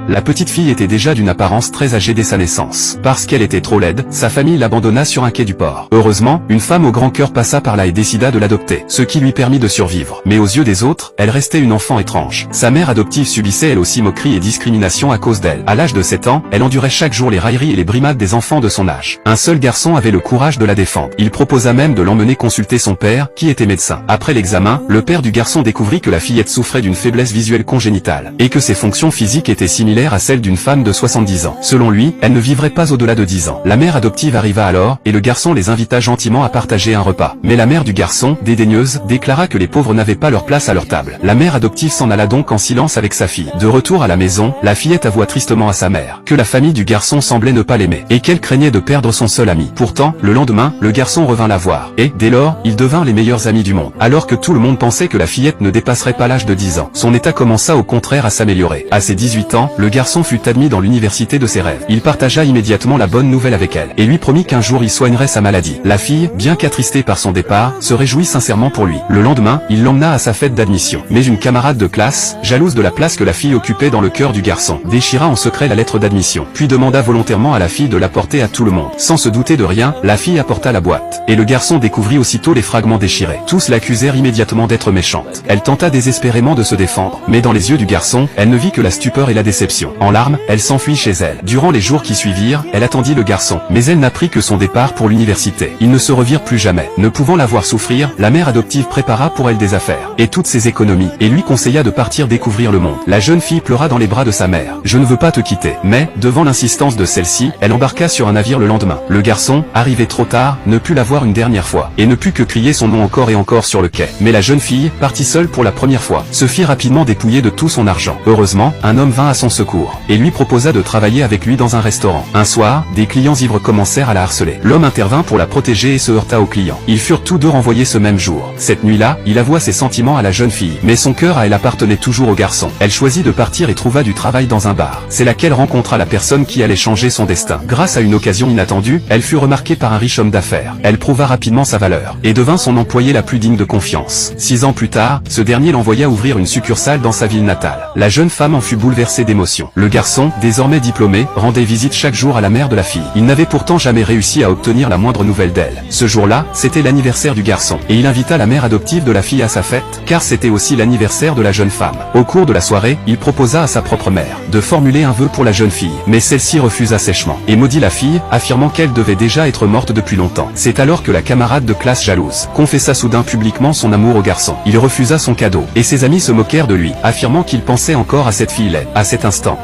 La petite fille était déjà d'une apparence très âgée dès sa naissance. Parce qu'elle était trop laide, sa famille l'abandonna sur un quai du port. Heureusement, une femme au grand cœur passa par là et décida de l'adopter, ce qui lui permit de survivre. Mais aux yeux des autres, elle restait une enfant étrange. Sa mère adoptive subissait elle aussi moquerie et discrimination à cause d'elle. À l'âge de 7 ans, elle endurait chaque jour les railleries et les brimades des enfants de son âge. Un seul garçon avait le courage de la défendre. Il proposa même de l'emmener consulter son père, qui était médecin. Après l'examen, le père du garçon découvrit que la fillette souffrait d'une faiblesse visuelle congénitale, et que ses fonctions physiques étaient similaires à celles d'une femme de 70 ans. Selon lui, elle ne vivrait pas au-delà de 10 ans. La mère adoptive arriva alors, et le garçon les invita gentiment à partager un repas. Mais la mère du garçon, dédaigneuse, déclara que les pauvres n'avaient pas leur place à leur table. La mère adoptive s'en alla donc en silence avec sa fille. De retour à la maison, la fillette avoua tristement à sa mère que la famille du garçon semblait ne pas l'aimer, et qu'elle craignait de perdre son seul ami. Pourtant, le lendemain, le garçon revint la voir, et, dès lors, ils devinrent les meilleurs amis du monde. Alors que tout le monde pensait que la fillette ne dépasserait pas l'âge de 10 ans, son état commença au contraire à s'améliorer. À ses 18 ans, le garçon fut admis dans l'université de ses rêves. Il partagea immédiatement la bonne nouvelle avec elle, et lui promit qu'un jour il soignerait sa maladie. La fille, bien qu'attristée par son départ, se réjouit sincèrement pour lui. Le lendemain, il l'emmena à sa fête d'admission. Mais une camarade de classe, jalouse de la place que la fille occupait dans le cœur du garçon, déchira en secret la lettre d'admission, puis demanda volontairement à la fille de l'apporter à tout le monde. Sans se douter de rien, la fille apporta la boîte, et le garçon découvrit aussitôt les fragments déchirés. Tous l'accusèrent immédiatement d'être méchante. Elle tenta désespérément de se défendre, mais dans les yeux du garçon, elle ne vit que la stupeur et la déception. En larmes, elle s'enfuit chez elle. Durant les jours qui suivirent, elle attendit le garçon, mais elle n'apprit que son départ pour l'université. Ils ne se revirent plus jamais. Ne pouvant la voir souffrir, la mère adoptive prépara pour elle des affaires, et toutes ses économies, et lui conseilla de partir découvrir le monde. La jeune fille pleura dans les bras de sa mère. Je ne veux pas te quitter. Mais, devant l'insistance de celle-ci, elle embarqua sur un navire le lendemain. Le garçon, arrivé trop tard, ne put la voir une dernière fois, et ne put que crier son nom encore et encore sur le quai. Mais la jeune fille, partie seule pour la première fois, se fit rapidement dépouiller de tout son argent. Heureusement, un homme vint à son secours, et lui proposa de travailler avec lui dans un restaurant. Un soir, des clients ivres commencèrent à la harceler. L'homme intervint pour la protéger et se heurta aux clients. Ils furent tous deux renvoyés ce même jour. Cette nuit-là, il avoua ses sentiments à la jeune fille, mais son cœur à elle appartenait toujours au garçon. Elle choisit de partir et trouva du travail dans un bar. C'est là qu'elle rencontra la personne qui allait changer son destin. Grâce à une occasion inattendue, elle fut remarquée par un riche homme d'affaires. Elle prouva rapidement sa valeur, et devint son employée la plus digne de confiance. 6 ans plus tard, ce dernier l'envoya ouvrir une succursale dans sa ville natale. La jeune femme en fut bouleversée d'émotion. Le garçon, désormais diplômé, rendait visite chaque jour à la mère de la fille. Il n'avait pourtant jamais réussi à obtenir la moindre nouvelle d'elle. Ce jour-là, c'était l'anniversaire du garçon, et il invita la mère adoptive de la fille à sa fête, car c'était aussi l'anniversaire de la jeune femme. Au cours de la soirée, il proposa à sa propre mère de formuler un vœu pour la jeune fille, mais celle-ci refusa sèchement, et maudit la fille, affirmant qu'elle devait déjà être morte depuis longtemps. C'est alors que la camarade de classe jalouse confessa soudain publiquement son amour au garçon. Il refusa son cadeau, et ses amis se moquèrent de lui, affirmant qu'il pensait encore à cette fille laide. À cet instant,